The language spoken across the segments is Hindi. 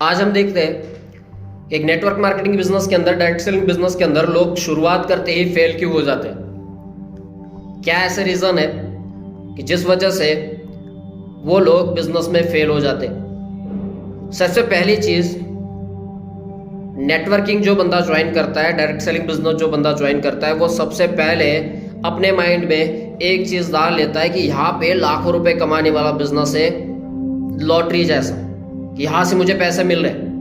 आज हम देखते हैं एक नेटवर्क मार्केटिंग बिजनेस के अंदर, डायरेक्ट सेलिंग बिजनेस के अंदर लोग शुरुआत करते ही फेल क्यों हो जाते हैं। क्या ऐसे रीजन है कि जिस वजह से वो लोग बिजनेस में फेल हो जाते हैं। सबसे पहली चीज, नेटवर्किंग जो बंदा ज्वाइन करता है, डायरेक्ट सेलिंग बिजनेस जो बंदा ज्वाइन करता है, वो सबसे पहले अपने माइंड में एक चीज डाल लेता है कि यहाँ पे लाखों रुपए कमाने वाला बिजनेस है, लॉटरी जैसा, कि यहाँ से मुझे पैसे मिल रहे हैं।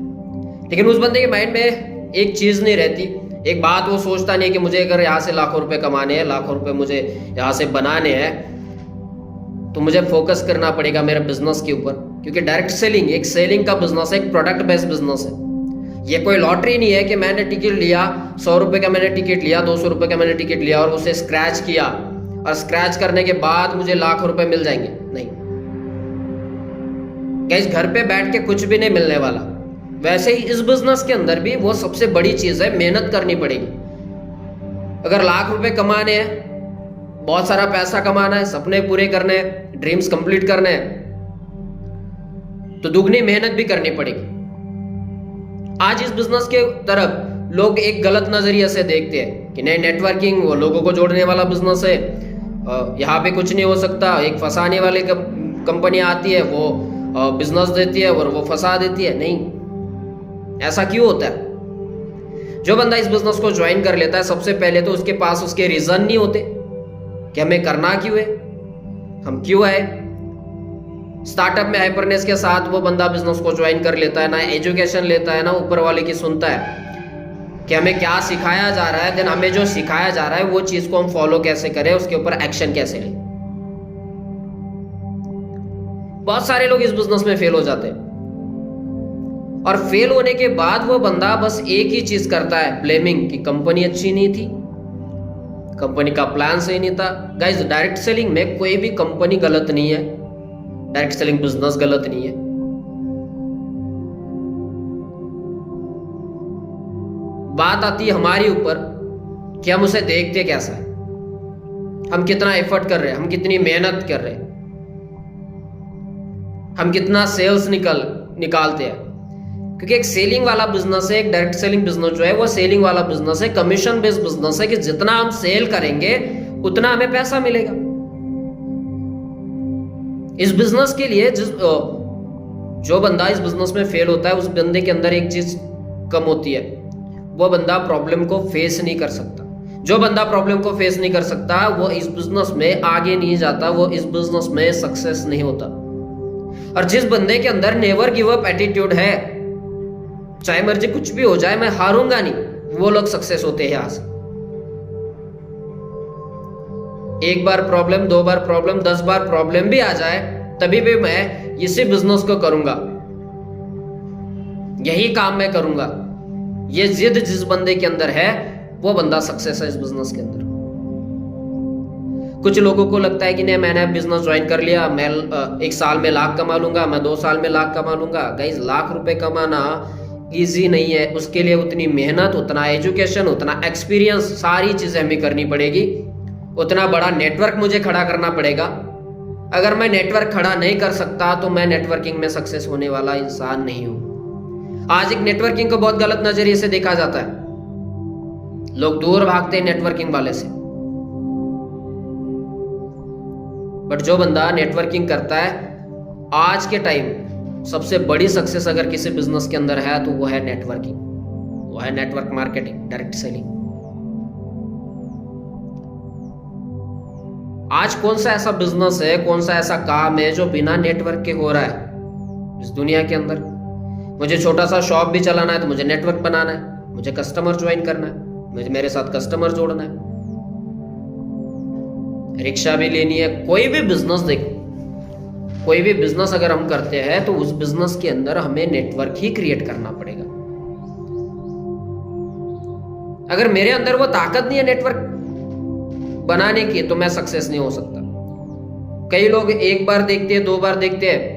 लेकिन उस बंदे के माइंड में एक चीज नहीं रहती, एक बात वो सोचता नहीं कि मुझे अगर यहाँ से लाखों रुपए कमाने हैं, लाखों रुपए मुझे यहाँ से बनाने हैं, तो मुझे फोकस करना पड़ेगा मेरे बिजनेस के ऊपर। क्योंकि डायरेक्ट सेलिंग एक सेलिंग का बिजनेस है, एक प्रोडक्ट बेस्ड बिजनेस है। ये कोई लॉटरी नहीं है कि मैंने टिकट लिया, 100 रुपए का मैंने टिकट लिया, 200 रुपए का मैंने टिकट लिया और उसे स्क्रैच किया और स्क्रैच करने के बाद मुझे लाखों रुपए मिल जाएंगे। नहीं गाइस, घर पे बैठ के कुछ भी नहीं मिलने वाला। वैसे ही इस बिजनेस के अंदर भी वो सबसे बड़ी चीज है, मेहनत करनी पड़ेगी। अगर लाख रुपए कमाने हैं, बहुत सारा पैसा कमाना है, सपने पूरे करने हैं, ड्रीम्स कंप्लीट करने हैं, तो दुगनी मेहनत भी करनी पड़ेगी। आज इस बिजनेस के तरफ लोग एक गलत नजरिए से देखते हैं कि नहीं, नेटवर्किंग वो लोगों को जोड़ने वाला बिजनेस है, यहाँ पे कुछ नहीं हो सकता। एक फंसाने वाली कंपनी आती है, वो बिजनेस देती है और वो फंसा देती है। नहीं, ऐसा क्यों होता है? जो बंदा इस बिजनेस को ज्वाइन कर लेता है, सबसे पहले तो उसके पास उसके रीजन नहीं होते कि हमें करना क्यों है, हम क्यों आए। स्टार्टअप में हाइपरनेस के साथ वो बंदा बिजनेस को ज्वाइन कर लेता है, ना एजुकेशन लेता है, ना ऊपर वाले की सुनता है कि हमें क्या सिखाया जा रहा है। देन हमें जो सिखाया जा रहा है वो चीज को हम फॉलो कैसे करें, उसके ऊपर एक्शन कैसे लें। बहुत सारे लोग इस बिजनेस में फेल हो जाते हैं और फेल होने के बाद वो बंदा बस एक ही चीज करता है, ब्लेमिंग, कि कंपनी अच्छी नहीं थी, कंपनी का प्लान सही नहीं था। गाइस, डायरेक्ट सेलिंग में कोई भी कंपनी गलत नहीं है, डायरेक्ट सेलिंग बिजनेस गलत नहीं है। बात आती है हमारी ऊपर कि हम उसे देखते कैसा है, हम कितना एफर्ट कर रहे हैं, हम कितनी मेहनत कर रहे हैं, हम कितना सेल्स निकालते हैं। क्योंकि एक सेलिंग वाला बिजनेस है, एक डायरेक्ट सेलिंग बिजनेस जो है वो सेलिंग वाला बिजनेस है, कमीशन बेस्ड बिजनेस है कि जितना हम सेल करेंगे उतना हमें पैसा मिलेगा। इस बिजनेस के लिए जो बंदा इस बिजनेस में फेल होता है, उस बंदे के अंदर एक चीज कम होती है, वो बंदा प्रॉब्लम को फेस नहीं कर सकता। जो बंदा प्रॉब्लम को फेस नहीं कर सकता, वो इस बिजनेस में आगे नहीं जाता, वो इस बिजनेस में सक्सेस नहीं होता। और जिस बंदे के अंदर नेवर गिव अप एटीट्यूड है, चाहे मर्जी कुछ भी हो जाए, मैं हारूंगा नहीं, वो लोग सक्सेस होते हैं। आज एक बार प्रॉब्लम, 2 बार प्रॉब्लम, 10 बार प्रॉब्लम भी आ जाए, तभी भी मैं इसी बिजनेस को करूंगा, यही काम मैं करूंगा। ये जिद जिस बंदे के अंदर है, वो बंदा सक्सेस है इस बिजनेस के अंदर। कुछ लोगों को लगता है कि नहीं, मैंने बिजनेस ज्वाइन कर लिया, मैं 1 साल में लाख कमा लूंगा, मैं 2 साल में लाख कमा लूंगा। गाइस, लाख रुपए कमाना इजी नहीं है, उसके लिए उतनी मेहनत, उतना एजुकेशन, उतना एक्सपीरियंस, सारी चीजें हमें करनी पड़ेगी, उतना बड़ा नेटवर्क मुझे खड़ा करना पड़ेगा। अगर मैं नेटवर्क खड़ा नहीं कर सकता तो मैं नेटवर्किंग में सक्सेस होने वाला इंसान नहीं हूं। आज एक नेटवर्किंग को बहुत गलत नजरिए से देखा जाता है, लोग दूर भागते हैं नेटवर्किंग वाले से। बट जो बंदा नेटवर्किंग करता है, आज के टाइम सबसे बड़ी सक्सेस अगर किसी बिजनेस के अंदर है तो वो है नेटवर्किंग, वो है नेटवर्क मार्केटिंग, डायरेक्ट सेलिंग। आज कौन सा ऐसा बिजनेस है, कौन सा ऐसा काम है जो बिना नेटवर्क के हो रहा है इस दुनिया के अंदर? मुझे छोटा सा शॉप भी चलाना है तो मुझे नेटवर्क बनाना है, मुझे कस्टमर ज्वाइन करना है, मुझे मेरे साथ कस्टमर जोड़ना है, रिक्शा भी लेनी है। कोई भी बिजनेस देखो, कोई भी बिजनेस अगर हम करते हैं तो उस बिजनेस के अंदर हमें नेटवर्क ही क्रिएट करना पड़ेगा। अगर मेरे अंदर वो ताकत नहीं है नेटवर्क बनाने की, तो मैं सक्सेस नहीं हो सकता। कई लोग एक बार देखते हैं, 2 बार देखते हैं,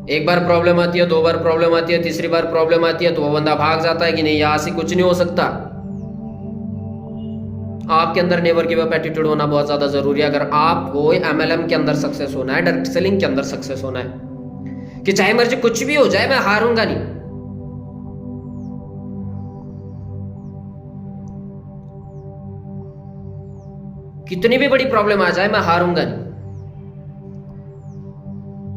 एक बार प्रॉब्लम आती है, 2 बार प्रॉब्लम आती है, तीसरी बार प्रॉब्लम आती है, तो वो बंदा भाग जाता है कि नहीं, यहां से कुछ नहीं हो सकता। आपके अंदर नेवर गिव अप एटीट्यूड होना बहुत ज्यादा जरूरी है अगर आपको MLM के अंदर सक्सेस होना है, डायरेक्ट सेलिंग के अंदर सक्सेस होना है। कि चाहे मर्जी कुछ भी हो जाए मैं हारूंगा नहीं। कितनी भी बड़ी प्रॉब्लम आ जाए मैं हारूंगा नहीं।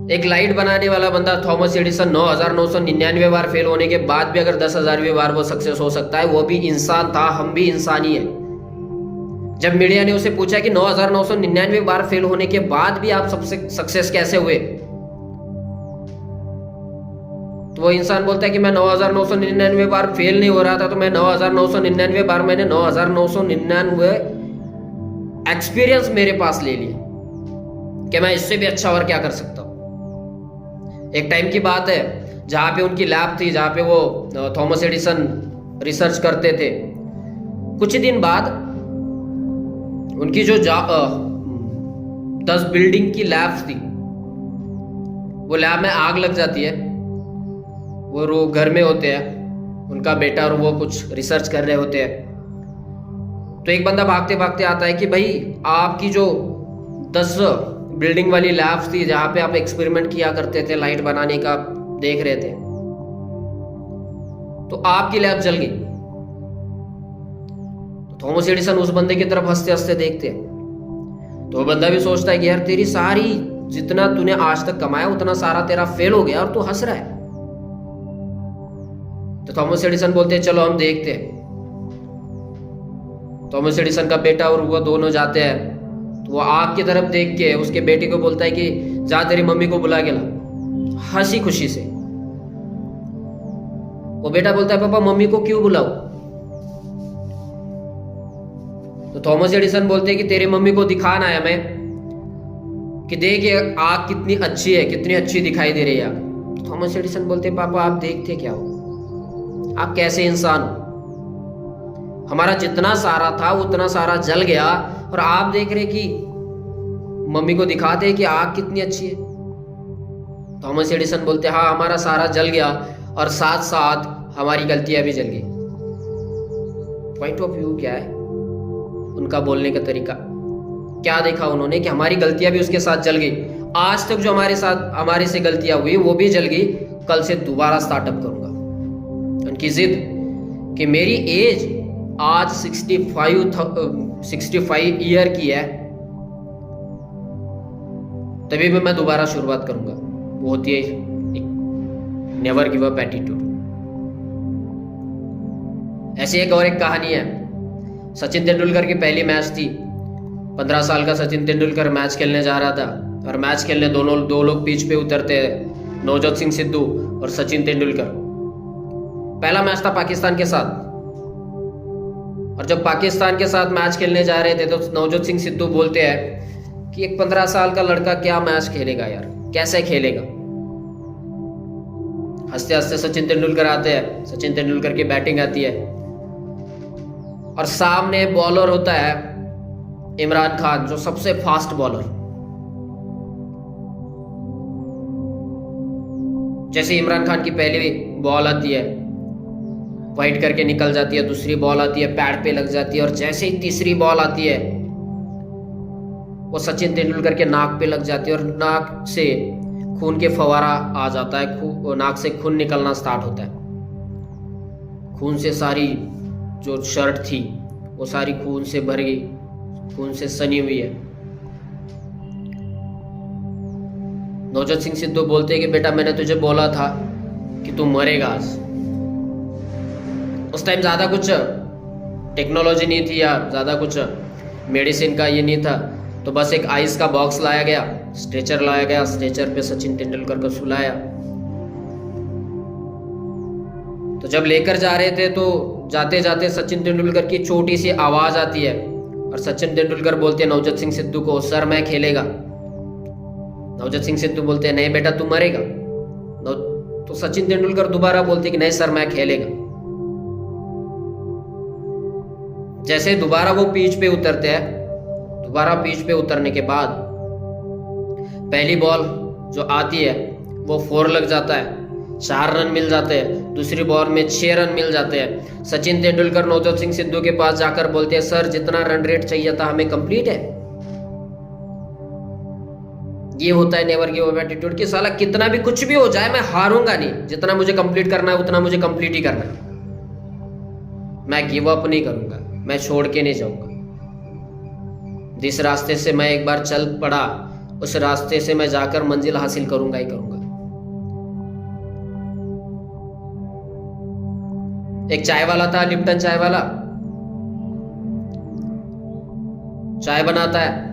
एक लाइट बनाने वाला बंदा थॉमस एडिसन 9999 बार फेल होने के बाद भी अगर 10,000वीं बार वो सक्सेस हो सकता है, वो भी इंसान था, हम भी इंसान ही है। जब मीडिया ने उसे पूछा कि 9999 बार फेल होने के बाद भी आप सबसे सक्सेस कैसे हुए, तो वो इंसान बोलता है कि मैं 9999 बार फेल नहीं हो रहा था, तो मैं 9999 बार मैंने 9999 एक्सपीरियंस मेरे पास ले लिए कि मैं इससे भी अच्छा और क्या कर सकता हूं। एक टाइम की बात है जहां पे उनकी लैब थी, जहां पे वो थॉमस एडिसन रिसर्च करते थे। कुछ ही दिन बाद उनकी जो 10 बिल्डिंग की लैब्स थी, वो लैब में आग लग जाती है। वो घर में होते हैं, उनका बेटा और वो कुछ रिसर्च कर रहे होते हैं। तो एक बंदा भागते भागते आता है कि भाई आपकी जो 10 बिल्डिंग वाली लैब्स थी जहां पे आप एक्सपेरिमेंट किया करते थे, लाइट बनाने का देख रहे थे, तो आपकी लैब जल गई। तो थॉमस एडिसन उस बंदे की तरफ हंसते हंसते देखते हैं। तो वो बंदा भी सोचता है कि यार तेरी सारी जितना तूने आज तक कमाया उतना सारा तेरा फेल हो गया और तू हंस रहा है। तो थॉमस एडिसन बोलते हैं चलो हम देखते हैं। थॉमस एडिसन का बेटा और वो दोनों जाते हैं। तो वो आग की तरफ देख के उसके बेटे को बोलता है कि जा तेरी मम्मी को बुला के ला, हंसी खुशी से। वो बेटा बोलता है पापा मम्मी को क्यों बुलाऊं? तो थॉमस एडिसन बोलते हैं कि तेरी मम्मी को दिखाना है मैं कि देख ये आग कितनी अच्छी है, कितनी अच्छी दिखाई दे रही है आग। थॉमस एडिसन बोलते हैं पापा आप देखते क्या हो, आप कैसे इंसान हो? हमारा जितना सारा था उतना सारा जल गया और आप देख रहे कि मम्मी को दिखाते हैं कि आग कितनी अच्छी है। थॉमस एडिसन बोलते हैं हाँ हमारा सारा जल गया और साथ साथ हमारी गलतियां भी जल गई। पॉइंट ऑफ व्यू क्या है उनका बोलने का तरीका? क्या देखा उन्होंने कि हमारी गलतियां भी उसके साथ जल गई। आज तक जो हमारे से गलतियां हुई वो भी जल गई, कल से दोबारा स्टार्टअप करूंगा। उनकी जिद कि मेरी एज आज 65 ईयर की है, तभी भी मैं दोबारा शुरुआत करूंगा। वो होती है नेवर गिव अप एटीट्यूड। ऐसी एक और एक कहानी है। सचिन तेंदुलकर की पहली मैच थी। 15 साल का सचिन तेंदुलकर मैच खेलने जा रहा था और मैच खेलने दो लोग पिच पे उतरते हैं, नवजोत सिंह सिद्धू और सचिन तेंदुलकर। पहला मैच था पाकिस्तान के साथ, और जब पाकिस्तान के साथ मैच खेलने जा रहे थे तो नवजोत सिंह सिद्धू बोलते हैं कि एक 15 साल का लड़का क्या मैच खेलेगा यार, कैसे खेलेगा? हंसते हंसते सचिन तेंदुलकर आते हैं। सचिन तेंदुलकर की बैटिंग आती है और सामने बॉलर होता है इमरान खान, जो सबसे फास्ट बॉलर। जैसे इमरान खान की पहली बॉल आती है, वाइड करके निकल जाती है, दूसरी बॉल आती है, पैड पे लग जाती है, और जैसे ही तीसरी बॉल आती है वो सचिन तेंदुलकर के नाक पे लग जाती है और नाक से खून के फवारा आ जाता है, नाक से खून निकलना स्टार्ट होता है। खून से सारी जो शर्ट थी वो सारी खून से भर गई, खून से सनी हुई है। नवजोत सिंह सिद्धू बोलते हैं कि बेटा मैंने तुझे बोला था कि तू मरेगा आज। उस टाइम ज़्यादा कुछ टेक्नोलॉजी नहीं थी या ज़्यादा कुछ मेडिसिन का ये नहीं था, तो बस एक आइस का बॉक्स लाया गया, स्ट्रेचर लाया गया, स्ट्रेचर पे सचिन तेंदुलकर को सुलाया। तो जब लेकर जा रहे थे तो जाते जाते सचिन तेंदुलकर की छोटी सी आवाज आती है और सचिन तेंदुलकर बोलते हैं नवजोत सिंह सिद्धू को, सर मैं खेलेगा। नवजोत सिंह सिद्धू बोलते हैं नहीं बेटा तू मरेगा। तो सचिन तेंदुलकर दोबारा बोलते हैं कि नहीं सर मैं खेलेगा। जैसे दोबारा वो पिच पे उतरते हैं, दोबारा पिच पे उतरने के बाद पहली बॉल जो आती है वो 4 लग जाता है, 4 रन मिल जाते हैं। दूसरी बॉल में 6 रन मिल जाते हैं। सचिन तेंदुलकर नवजोत सिंह सिद्धू के पास जाकर बोलते हैं सर जितना रन रेट चाहिए था हमें कंप्लीट है। ये होता है नेवर गिव अप एटीट्यूड कि साला कितना भी कुछ भी हो जाए मैं हारूंगा नहीं, जितना मुझे कंप्लीट करना है उतना मुझे कंप्लीट ही करना है, मैं गिव अप नहीं करूंगा, मैं छोड़ के नहीं जाऊंगा। जिस रास्ते से मैं एक बार चल पड़ा उस रास्ते से मैं जाकर मंजिल हासिल करूंगा ही करूंगा। एक चाय वाला था, लिप्टन चाय वाला, चाय बनाता है,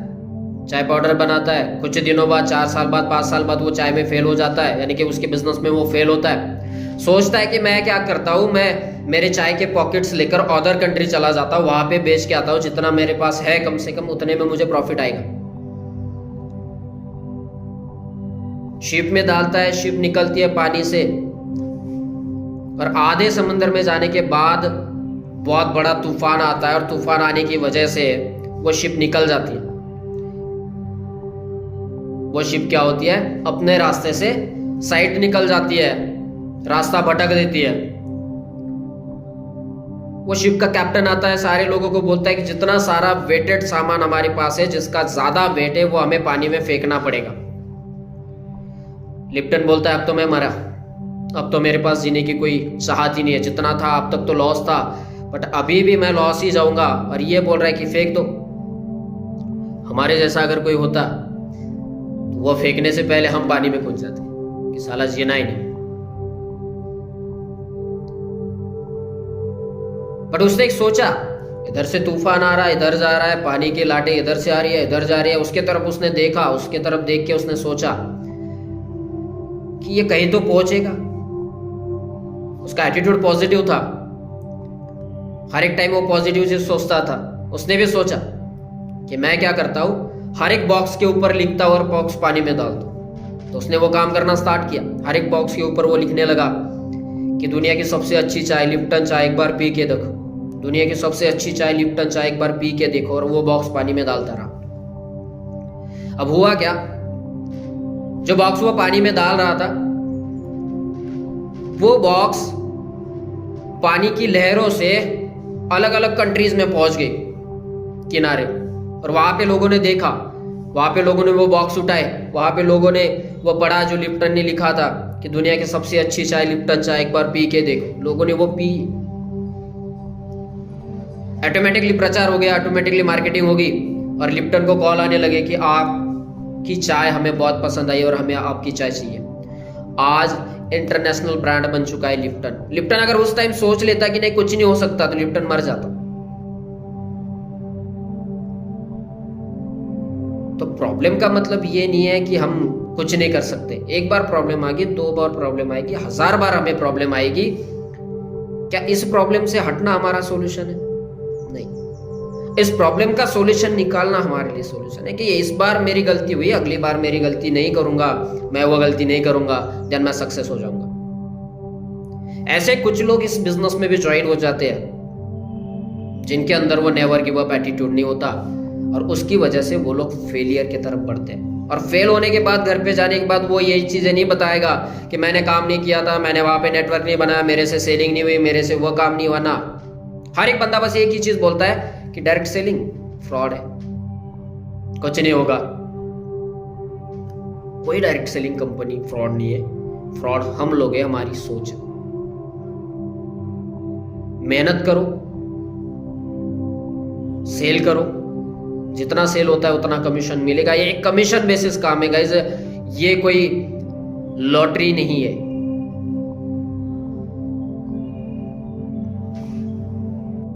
चाय पाउडर बनाता है, कुछ दिनों बाद 4 साल बाद 5 साल बाद वो चाय में फेल हो जाता है, यानी कि उसके बिजनेस में वो फेल होता है। सोचता है कि मैं क्या करता हूँ, मैं मेरे चाय के पॉकेट्स लेकर अदर कंट्री चला जाता हूँ, वहां पे बेच के आता हूँ, जितना मेरे पास है कम से कम उतने में मुझे प्रॉफिट आएगा। शिप में डालता है, शिप निकलती है पानी से और आधे समंदर में जाने के बाद बहुत बड़ा तूफान आता है और तूफान आने की वजह से वो शिप निकल जाती है। वो शिप क्या होती है, अपने रास्ते से साइड निकल जाती है, रास्ता भटक देती है। वो शिप का कैप्टन आता है, सारे लोगों को बोलता है कि जितना सारा वेटेड सामान हमारे पास है, जिसका ज्यादा वेट है वो हमें पानी में फेंकना पड़ेगा। लिप्टन बोलता है अब तो मैं मरा, अब तो मेरे पास जीने की कोई चाहत ही नहीं है, जितना था अब तक तो लॉस था, बट अभी भी मैं लॉस ही जाऊंगा। और ये बोल रहा है कि फेंक दो। हमारे जैसा अगर कोई होता तो वो फेंकने से पहले हम पानी में कूद जाते कि साला जीना ही नहीं। बट उसने एक सोचा, इधर से तूफान आ रहा है, इधर जा रहा है, पानी की लाटे इधर से आ रही है, इधर जा रही है, उसके तरफ उसने देखा, उसके तरफ देख के उसने सोचा कि ये कहीं तो पहुंचेगा। उसका एटीट्यूड पॉजिटिव था, हर एक टाइम वो पॉजिटिव से सोचता था। उसने भी सोचा कि मैं क्या करता हूं, हर एक बॉक्स के ऊपर लिखता और बॉक्स पानी में डाल दूं। तो उसने वो काम करना स्टार्ट किया। हर एक बॉक्स के ऊपर वो लिखने लगा कि दुनिया की सबसे अच्छी चाय लिप्टन चाय एक बार पी के देखो, दुनिया की सबसे अच्छी चाय लिप्टन चाय एक बार पी के देखो। और वो बॉक्स पानी में डालता रहा। अब हुआ क्या, जो बॉक्स वो पानी में डाल रहा था वो बॉक्स पानी की लहरों से अलग अलग कंट्रीज में पहुंच गई किनारे। और वहां पे लोगों ने देखा, वहां पे लोगों ने वो बॉक्स उठाए, वहां पे लोगों ने वो पढ़ा जो लिप्टन ने लिखा था कि दुनिया की सबसे अच्छी चाय लिप्टन चाय एक बार पी के देखो। लोगों ने वो पी, ऑटोमेटिकली प्रचार हो गया, ऑटोमेटिकली मार्केटिंग होगी और लिप्टन को कॉल आने लगे कि आपकी चाय हमें बहुत पसंद आई और हमें आपकी चाय चाहिए। आज इंटरनेशनल ब्रांड बन चुका है लिप्टन। लिप्टन अगर उस टाइम सोच लेता कि नहीं कुछ नहीं हो सकता तो लिप्टन मर जाता। तो प्रॉब्लम का मतलब ये नहीं है कि हम कुछ नहीं कर सकते। एक बार प्रॉब्लम आ गई, 2 बार प्रॉब्लम आएगी, 1000 बार हमें प्रॉब्लम आएगी। क्या इस प्रॉब्लम से हटना हमारा सॉल्यूशन है? नहीं। इस प्रॉब्लम का सॉल्यूशन निकालना हमारे लिए सॉल्यूशन है कि इस बार मेरी गलती हुई, अगली बार मेरी गलती नहीं करूंगा, मैं वो गलती नहीं करूंगा, देन मैं सक्सेस हो जाऊंगा। ऐसे कुछ लोग इस बिजनेस में भी ज्वाइन हो जाते हैं जिनके अंदर वो नेवर गिव अप एटीट्यूड नहीं होता और उसकी वजह से वो लोग फेलियर की तरफ बढ़ते हैं। और फेल होने के बाद घर पे जाने के बाद वो यही चीजें नहीं बताएगा कि मैंने काम नहीं किया था, मैंने वहां पे नेटवर्क नहीं बनाया, मेरे से सेलिंग नहीं हुई, मेरे से वो काम नहीं हुआ। ना, हर एक बंदा बस एक ही चीज बोलता है कि डायरेक्ट सेलिंग फ्रॉड है, कुछ नहीं होगा। कोई डायरेक्ट सेलिंग कंपनी फ्रॉड नहीं है, फ्रॉड हम लोग हैं, हमारी सोच। मेहनत करो, सेल करो, जितना सेल होता है उतना कमीशन मिलेगा। ये एक कमीशन बेसिस काम है गाइस, ये कोई लॉटरी नहीं है।